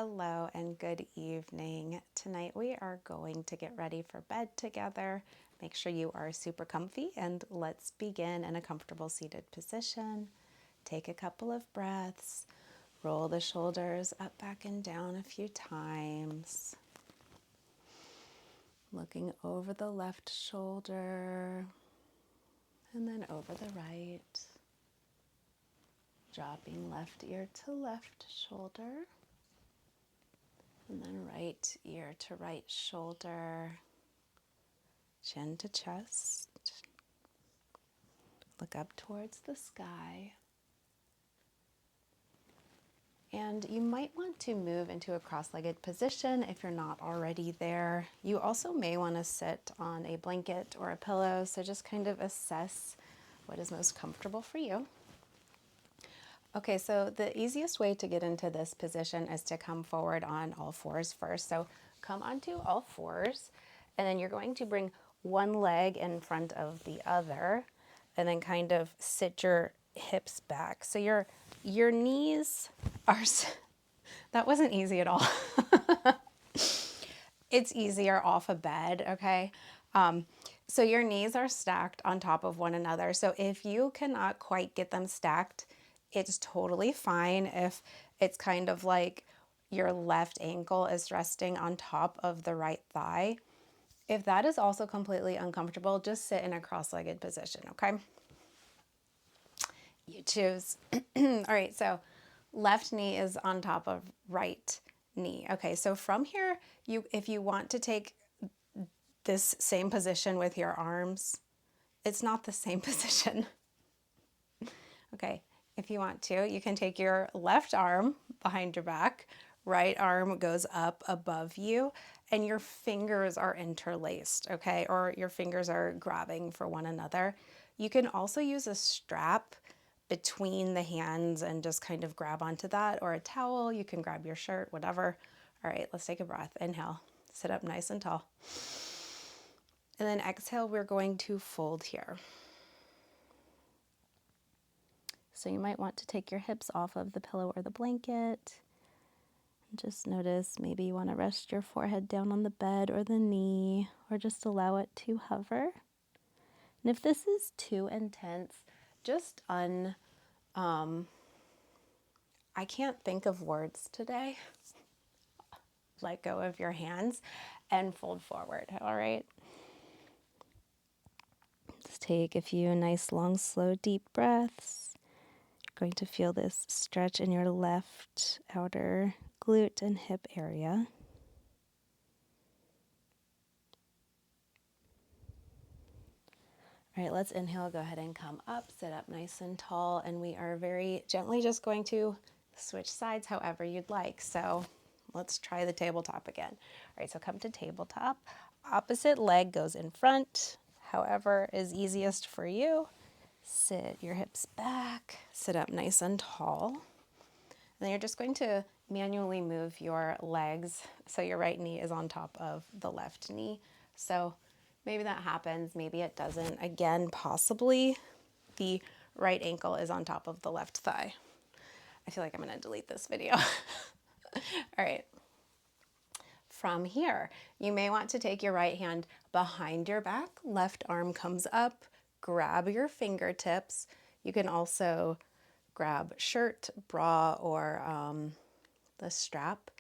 Hello and good evening. Tonight we are going to get ready for bed together. Make sure you are super comfy and let's begin in a comfortable seated position. Take a couple of breaths. Roll the shoulders up, back, and down a few times. Looking over the left shoulder and then over the right. Dropping left ear to left shoulder. And then right ear to right shoulder, chin to chest. Look up towards the sky. And you might want to move into a cross-legged position if you're not already there. You also may want to sit on a blanket or a pillow, so just kind of assess what is most comfortable for you. Okay, so the easiest way to get into this position is to come forward on all fours first. So come onto all fours, and then you're going to bring one leg in front of the other, and then kind of sit your hips back. So your knees are, that wasn't easy at all. It's easier off a bed, okay? So your knees are stacked on top of one another. So if you cannot quite get them stacked, it's totally fine if it's kind of like your left ankle is resting on top of the right thigh. If that is also completely uncomfortable, just sit in a cross-legged position, okay? You choose. All right, so left knee is on top of right knee. Okay, so from here, if you want to take this same position with your arms, it's not the same position. Okay, if you want to, you can take your left arm behind your back, right arm goes up above you, and your fingers are interlaced, okay? Or your fingers are grabbing for one another. You can also use a strap between the hands and just kind of grab onto that, or a towel. You can grab your shirt, whatever. All right, let's take a breath. Inhale, sit up nice and tall. And then exhale, we're going to fold here. So you might want to take your hips off of the pillow or the blanket. Just notice maybe you want to rest your forehead down on the bed or the knee, or just allow it to hover. And if this is too intense, just I can't think of words today. Let go of your hands and fold forward, all right? Just take a few nice, long, slow, deep breaths. You're going to feel this stretch in your left outer glute and hip area. All right, let's inhale, go ahead and come up, sit up nice and tall, and we are very gently just going to switch sides however you'd like. So let's try the tabletop again. All right, so come to tabletop. Opposite leg goes in front, however is easiest for you. Sit your hips back, sit up nice and tall. And then you're just going to manually move your legs so your right knee is on top of the left knee. So maybe that happens, maybe it doesn't. Again, possibly the right ankle is on top of the left thigh. I feel like I'm going to delete this video. All right. From here, you may want to take your right hand behind your back, left arm comes up, grab your fingertips. You can also grab shirt, bra, or the strap.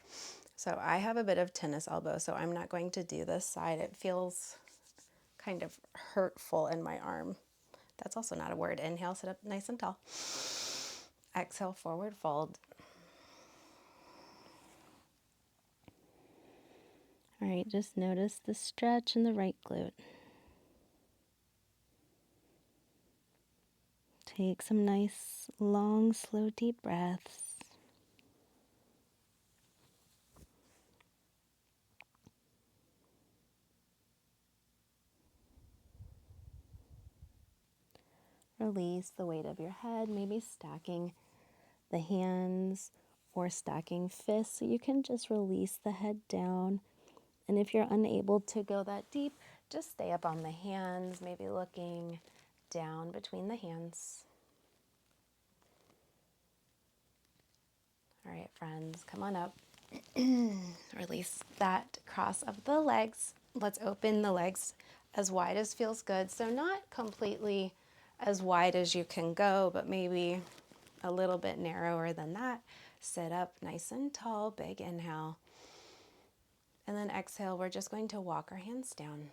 So I have a bit of tennis elbow, so I'm not going to do this side. It feels kind of hurtful in my arm. That's also not a word. Inhale, sit up nice and tall. Exhale, forward fold. All right, just notice the stretch in the right glute. Take some nice, long, slow, deep breaths. Release the weight of your head, maybe stacking the hands or stacking fists so you can just release the head down. And if you're unable to go that deep, just stay up on the hands, maybe looking down between the hands. All right, friends, come on up. Release that cross of the legs. Let's open the legs as wide as feels good. So not completely as wide as you can go, but maybe a little bit narrower than that. Sit up nice and tall, big inhale. And then exhale, we're just going to walk our hands down.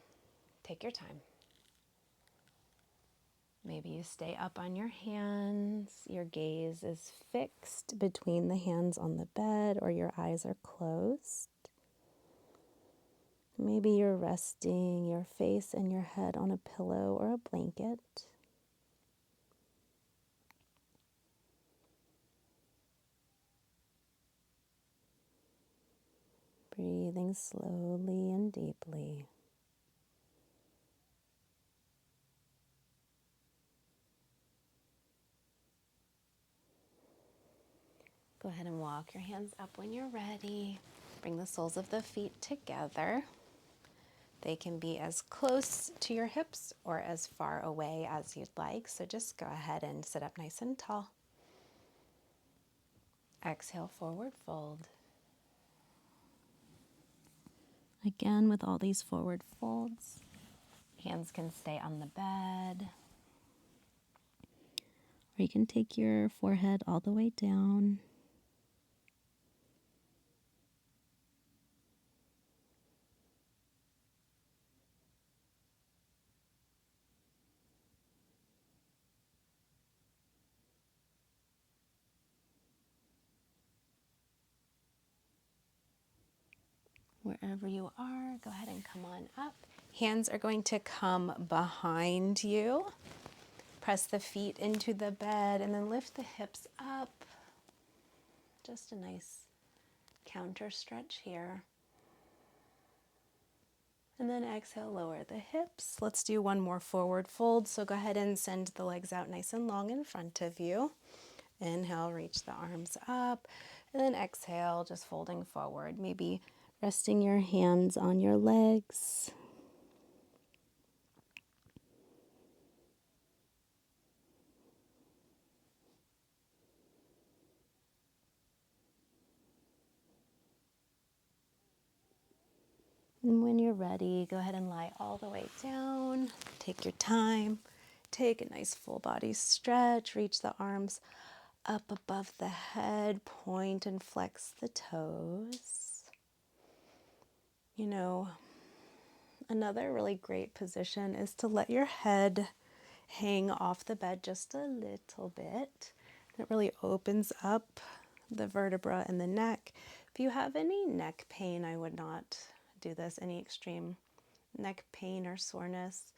Take your time. Maybe you stay up on your hands, your gaze is fixed between the hands on the bed, or your eyes are closed. Maybe you're resting your face and your head on a pillow or a blanket. Breathing slowly and deeply. Go ahead and walk your hands up when you're ready. Bring the soles of the feet together. They can be as close to your hips or as far away as you'd like. So just go ahead and sit up nice and tall. Exhale, forward fold. Again, with all these forward folds, hands can stay on the bed. Or you can take your forehead all the way down. Wherever you are, go ahead and come on up. Hands are going to come behind you. Press the feet into the bed and then lift the hips up. Just a nice counter stretch here. And then exhale, lower the hips. Let's do one more forward fold. So go ahead and send the legs out nice and long in front of you. Inhale, reach the arms up. And then exhale, just folding forward. Maybe resting your hands on your legs. And when you're ready, go ahead and lie all the way down. Take your time. Take a nice full body stretch. Reach the arms up above the head. Point and flex the toes. You know, another really great position is to let your head hang off the bed just a little bit. It really opens up the vertebra in the neck. If you have any neck pain, I would not do this, any extreme neck pain or soreness.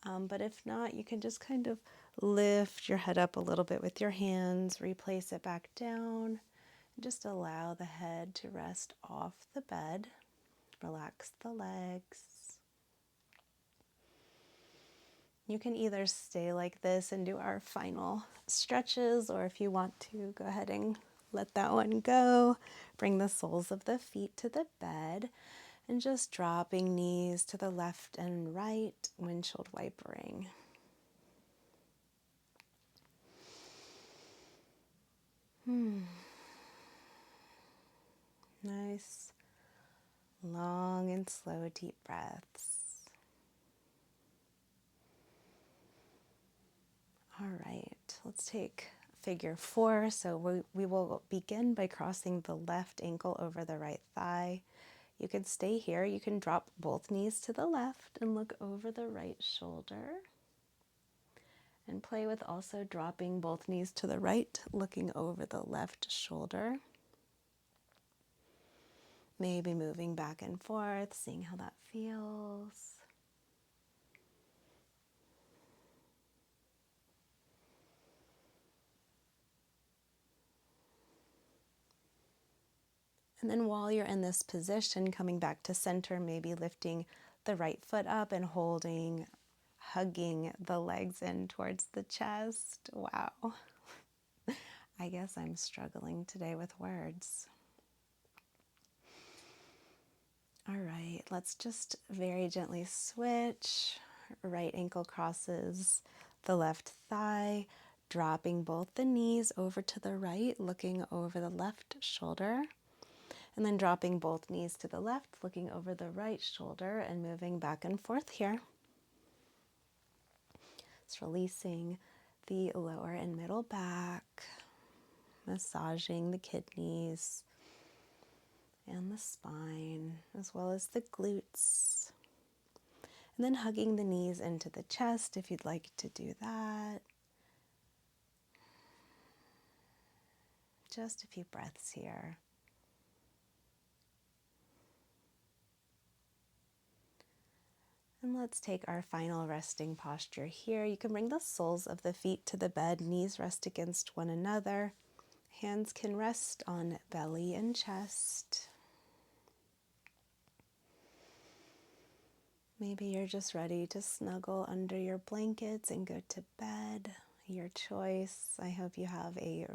But if not, you can just kind of lift your head up a little bit with your hands, replace it back down, and just allow the head to rest off the bed. Relax the legs. You can either stay like this and do our final stretches, or if you want to, go ahead and let that one go. Bring the soles of the feet to the bed and just dropping knees to the left and right, windshield wipering. Nice, long and slow deep breaths. All right, let's take figure 4. So we will begin by crossing the left ankle over the right thigh. You can stay here. You can drop both knees to the left and look over the right shoulder. And play with also dropping both knees to the right, looking over the left shoulder. Maybe moving back and forth, seeing how that feels. And then while you're in this position, coming back to center, maybe lifting the right foot up and holding, hugging the legs in towards the chest. Wow. I guess I'm struggling today with words. All right, let's just very gently switch. Right ankle crosses the left thigh, dropping both the knees over to the right, looking over the left shoulder. And then dropping both knees to the left, looking over the right shoulder and moving back and forth here. Just releasing the lower and middle back, massaging the kidneys and the spine, as well as the glutes. And then hugging the knees into the chest if you'd like to do that. Just a few breaths here. And let's take our final resting posture here. You can bring the soles of the feet to the bed, knees rest against one another. Hands can rest on belly and chest. Maybe you're just ready to snuggle under your blankets and go to bed. Your choice. I hope you have a